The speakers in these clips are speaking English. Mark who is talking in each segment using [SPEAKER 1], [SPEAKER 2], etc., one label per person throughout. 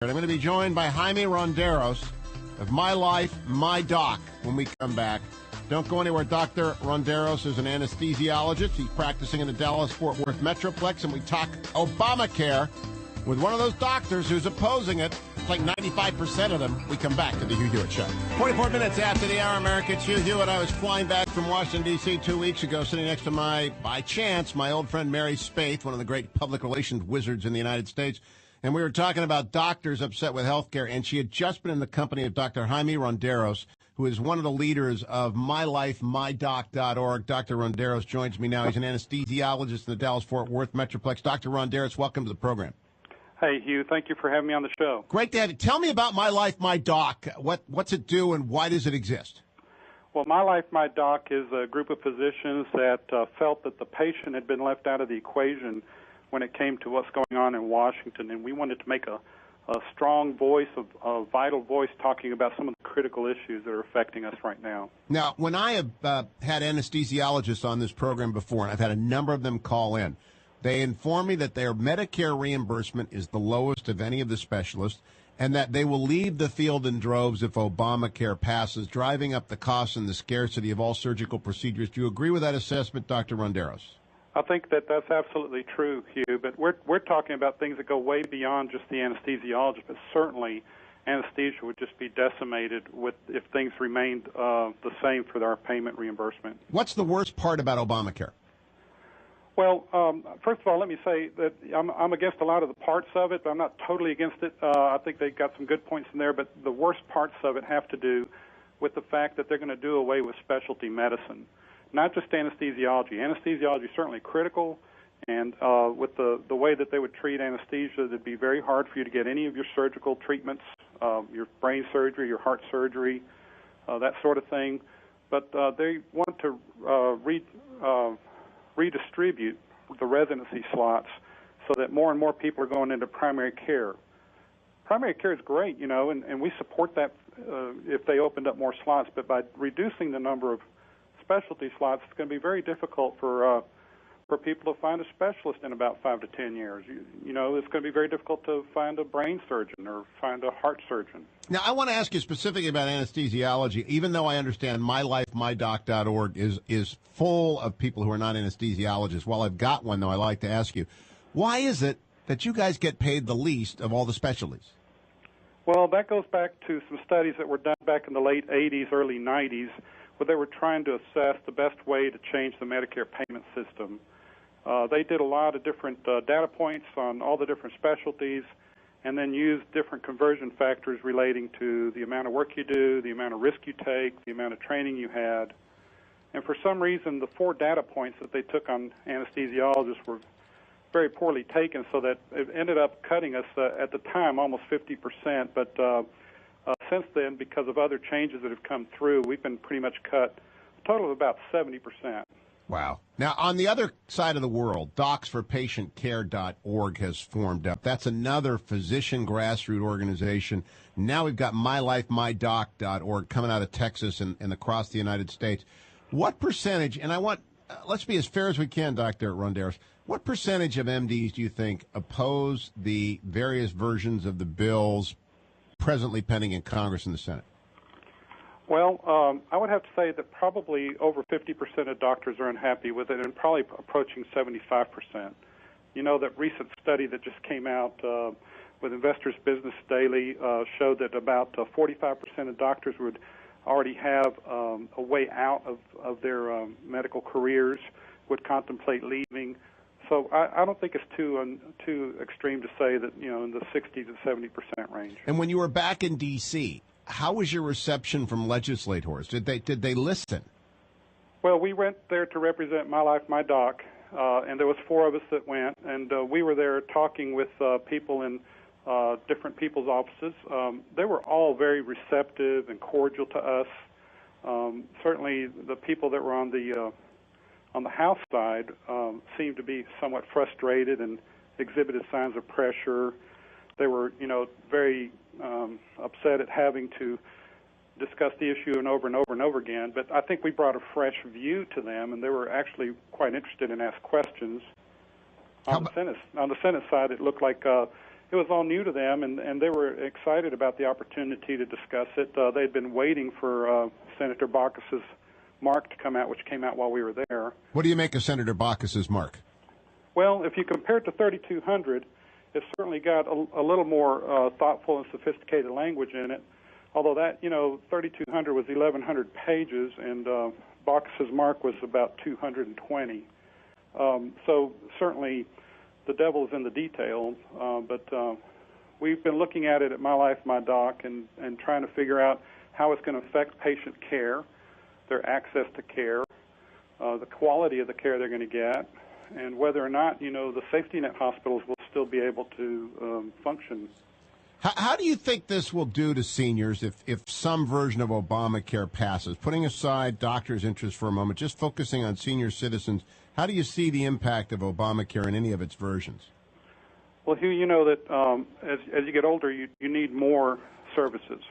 [SPEAKER 1] I'm going to be joined by Jaime Ronderos of MyLifeMyDoc when we come back. Don't go anywhere. Dr. Ronderos is an anesthesiologist. He's practicing in the Dallas-Fort Worth Metroplex, and we talk Obamacare with one of those doctors who's opposing it. It's like 95% of them. We come back to the Hugh Hewitt Show. 44 minutes after the hour, America. It's Hugh Hewitt. I was flying back from Washington, D.C. 2 weeks ago, sitting next to by chance, my old friend Mary Spaeth, one of the great public relations wizards in the United States. And we were talking about doctors upset with health care, and she had just been in the company of Dr. Jaime Ronderos, who is one of the leaders of MyLifeMyDoc.org. Dr. Ronderos joins me now. He's an anesthesiologist in the Dallas-Fort Worth Metroplex. Dr. Ronderos, welcome to the program.
[SPEAKER 2] Hey, Hugh. Thank you for having me on the show.
[SPEAKER 1] Great to have you. Tell me about MyLifeMyDoc. What's it do, and why does it exist?
[SPEAKER 2] Well, MyLifeMyDoc is a group of physicians that felt that the patient had been left out of the equation when it came to what's going on in Washington, and we wanted to make a strong voice, a vital voice, talking about some of the critical issues that are affecting us right now.
[SPEAKER 1] Now, when I have had anesthesiologists on this program before, and I've had a number of them call in, they inform me that their Medicare reimbursement is the lowest of any of the specialists, and that they will leave the field in droves if Obamacare passes, driving up the costs and the scarcity of all surgical procedures. Do you agree with that assessment, Dr. Ronderos?
[SPEAKER 2] I think that that's absolutely true, Hugh, but we're talking about things that go way beyond just the anesthesiologist, but certainly anesthesia would just be decimated if things remained the same for our payment reimbursement.
[SPEAKER 1] What's the worst part about Obamacare?
[SPEAKER 2] Well, first of all, let me say that I'm against a lot of the parts of it, but I'm not totally against it. I think they got some good points in there, but the worst parts of it have to do with the fact that they're going to do away with specialty medicine. Not just anesthesiology. Anesthesiology is certainly critical, and with the way that they would treat anesthesia, it would be very hard for you to get any of your surgical treatments, your brain surgery, your heart surgery, that sort of thing. But they want to redistribute the residency slots so that more and more people are going into primary care. Primary care is great, and we support that if they opened up more slots, but by reducing the number of specialty slots, it's going to be very difficult for people to find a specialist in about 5 to 10 years. It's going to be very difficult to find a brain surgeon or find a heart surgeon.
[SPEAKER 1] Now, I want to ask you specifically about anesthesiology, even though I understand MyLifeMyDoc.org is full of people who are not anesthesiologists. While I've got one, though, I'd like to ask you, why is it that you guys get paid the least of all the specialties?
[SPEAKER 2] Well, that goes back to some studies that were done back in the late 80s, early 90s, where they were trying to assess the best way to change the Medicare payment system. They did a lot of different data points on all the different specialties and then used different conversion factors relating to the amount of work you do, the amount of risk you take, the amount of training you had. And for some reason, the 4 data points that they took on anesthesiologists were very poorly taken, so that it ended up cutting us, at the time, almost 50%. But since then, because of other changes that have come through, we've been pretty much cut a total of about 70%.
[SPEAKER 1] Wow. Now, on the other side of the world, docsforpatientcare.org has formed up. That's another physician grassroots organization. Now we've got MyLifeMyDoc.org coming out of Texas and across the United States. What percentage, and I want, let's be as fair as we can, Dr. Ronderos, what percentage of MDs do you think oppose the various versions of the bills presently pending in Congress and the Senate?
[SPEAKER 2] Well, I would have to say that probably over 50% of doctors are unhappy with it, and probably approaching 75%. That recent study that just came out with Investors Business Daily showed that about 45% of doctors would already have a way out of their medical careers, would contemplate leaving. So I don't think it's too extreme to say that, in the 60 to 70% range.
[SPEAKER 1] And when you were back in D.C., how was your reception from legislators? Did they listen?
[SPEAKER 2] Well, we went there to represent MyLifeMyDoc, and there was 4 of us that went, and we were there talking with people in different people's offices. They were all very receptive and cordial to us. Certainly, the people that were on the House side seemed to be somewhat frustrated and exhibited signs of pressure. They were, very upset at having to discuss the issue and over and over and over again. But I think we brought a fresh view to them, and they were actually quite interested and asked questions. On the Senate side, it looked like it was all new to them, and they were excited about the opportunity to discuss it. They'd been waiting for Senator Baucus's mark to come out, which came out while we were there.
[SPEAKER 1] What do you make of Senator Baucus's mark?
[SPEAKER 2] Well, if you compare it to 3200, it's certainly got a little more thoughtful and sophisticated language in it. Although that, 3200 was 1,100 pages, and Baucus's mark was about 220. So certainly the devil is in the detail, but we've been looking at it at MyLifeMyDoc and trying to figure out how it's going to affect patient care, their access to care, the quality of the care they're going to get, and whether or not, the safety net hospitals will still be able to function.
[SPEAKER 1] How do you think this will do to seniors if some version of Obamacare passes? Putting aside doctors' interest for a moment, just focusing on senior citizens, how do you see the impact of Obamacare in any of its versions?
[SPEAKER 2] Well, Hugh, you know that as you get older, you need more services.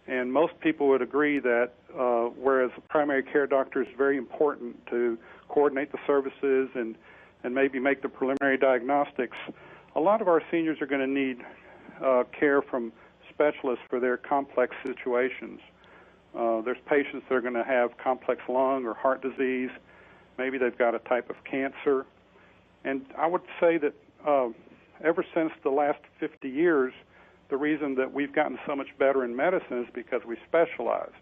[SPEAKER 2] And most people would agree that whereas a primary care doctor is very important to coordinate the services and maybe make the preliminary diagnostics, a lot of our seniors are going to need care from specialists for their complex situations. There's patients that are going to have complex lung or heart disease. Maybe they've got a type of cancer. And I would say that ever since the last 50 years, the reason that we've gotten so much better in medicine is because we specialized.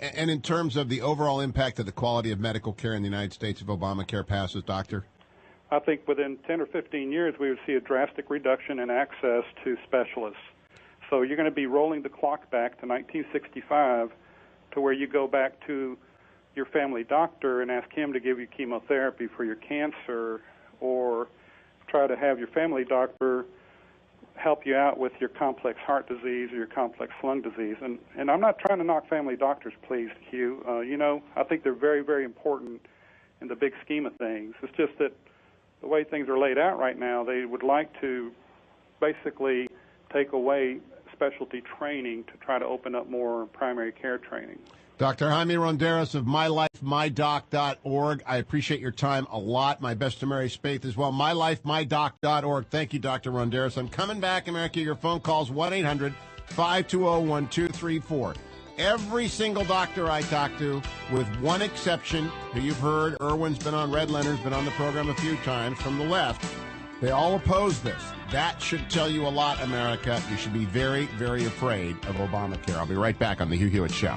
[SPEAKER 1] And in terms of the overall impact of the quality of medical care in the United States if Obamacare passes, Doctor?
[SPEAKER 2] I think within 10 or 15 years, we would see a drastic reduction in access to specialists. So you're going to be rolling the clock back to 1965 to where you go back to your family doctor and ask him to give you chemotherapy for your cancer, or try to have your family doctor help you out with your complex heart disease or your complex lung disease. And I'm not trying to knock family doctors, please, Hugh. I think they're very, very important in the big scheme of things. It's just that the way things are laid out right now, they would like to basically take away specialty training to try to open up more primary care training.
[SPEAKER 1] Dr. Jaime Ronderos of MyLifeMyDoc.org. I appreciate your time a lot. My best to Mary Spaeth as well. MyLifeMyDoc.org. Thank you, Dr. Ronderos. I'm coming back, America. Your phone calls 1-800-520-1234. Every single doctor I talk to, with one exception, who you've heard, Irwin's been on, Red Leonard's been on the program a few times from the left, they all oppose this. That should tell you a lot, America. You should be very, very afraid of Obamacare. I'll be right back on The Hugh Hewitt Show.